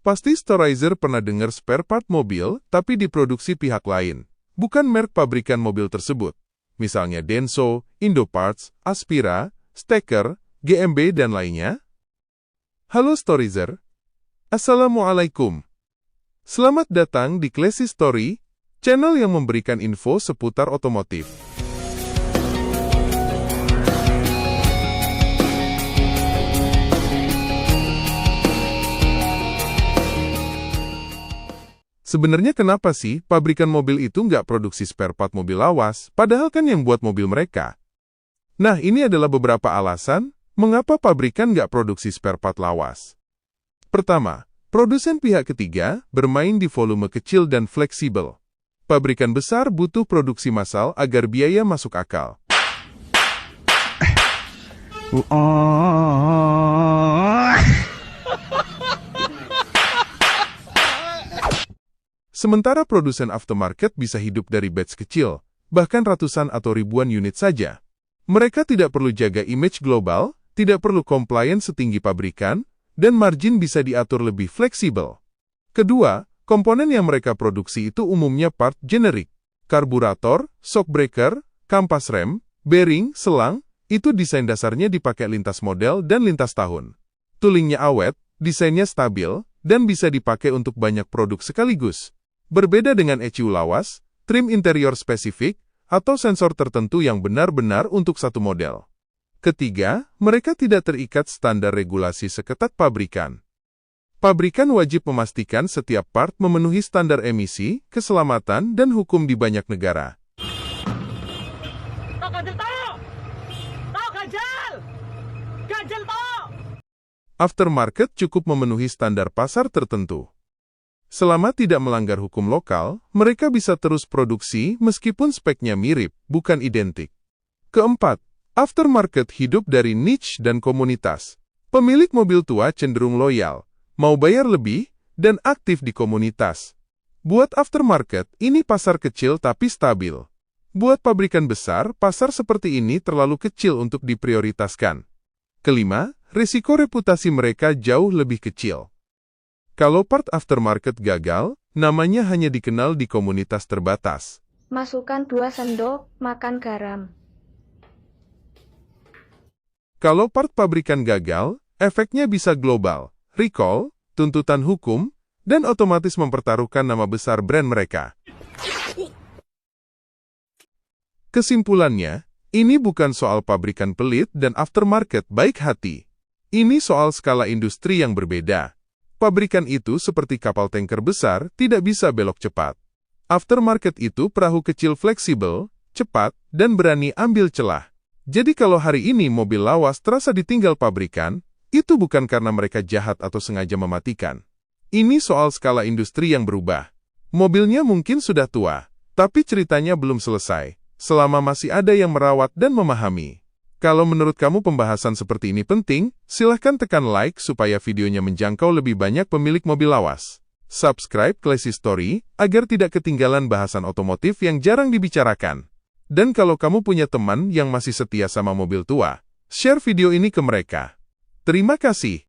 Pasti Storyzer pernah dengar spare part mobil, tapi diproduksi pihak lain, bukan merek pabrikan mobil tersebut. Misalnya Denso, Indoparts, Aspira, Steker, GMB, dan lainnya. Halo Storyzer. Assalamualaikum. Selamat datang di Classy Story, channel yang memberikan info seputar otomotif. Sebenarnya kenapa sih pabrikan mobil itu nggak produksi spare part mobil lawas, padahal kan yang buat mobil mereka? Nah, ini adalah beberapa alasan mengapa pabrikan nggak produksi spare part lawas. Pertama, produsen pihak ketiga bermain di volume kecil dan fleksibel. Pabrikan besar butuh produksi massal agar biaya masuk akal. Sementara produsen aftermarket bisa hidup dari batch kecil, bahkan ratusan atau ribuan unit saja. Mereka tidak perlu jaga image global, tidak perlu compliance setinggi pabrikan, dan margin bisa diatur lebih fleksibel. Kedua, komponen yang mereka produksi itu umumnya part generik. Karburator, shock breaker, kampas rem, bearing, selang, itu desain dasarnya dipakai lintas model dan lintas tahun. Toolingnya awet, desainnya stabil, dan bisa dipakai untuk banyak produk sekaligus. Berbeda dengan ECU lawas, trim interior spesifik, atau sensor tertentu yang benar-benar untuk satu model. Ketiga, mereka tidak terikat standar regulasi seketat pabrikan. Pabrikan wajib memastikan setiap part memenuhi standar emisi, keselamatan, dan hukum di banyak negara. Aftermarket cukup memenuhi standar pasar tertentu. Selama tidak melanggar hukum lokal, mereka bisa terus produksi meskipun speknya mirip, bukan identik. Keempat, aftermarket hidup dari niche dan komunitas. Pemilik mobil tua cenderung loyal, mau bayar lebih, dan aktif di komunitas. Buat aftermarket, ini pasar kecil tapi stabil. Buat pabrikan besar, pasar seperti ini terlalu kecil untuk diprioritaskan. Kelima, risiko reputasi mereka jauh lebih kecil. Kalau part aftermarket gagal, namanya hanya dikenal di komunitas terbatas. Masukkan 2 sendok makan garam. Kalau part pabrikan gagal, efeknya bisa global, recall, tuntutan hukum, dan otomatis mempertaruhkan nama besar brand mereka. Kesimpulannya, ini bukan soal pabrikan pelit dan aftermarket baik hati. Ini soal skala industri yang berbeda. Pabrikan itu seperti kapal tanker besar, tidak bisa belok cepat. Aftermarket itu perahu kecil fleksibel, cepat, dan berani ambil celah. Jadi kalau hari ini mobil lawas terasa ditinggal pabrikan, itu bukan karena mereka jahat atau sengaja mematikan. Ini soal skala industri yang berubah. Mobilnya mungkin sudah tua, tapi ceritanya belum selesai, selama masih ada yang merawat dan memahami. Kalau menurut kamu pembahasan seperti ini penting, silahkan tekan like supaya videonya menjangkau lebih banyak pemilik mobil lawas. Subscribe Classy Story, agar tidak ketinggalan bahasan otomotif yang jarang dibicarakan. Dan kalau kamu punya teman yang masih setia sama mobil tua, share video ini ke mereka. Terima kasih.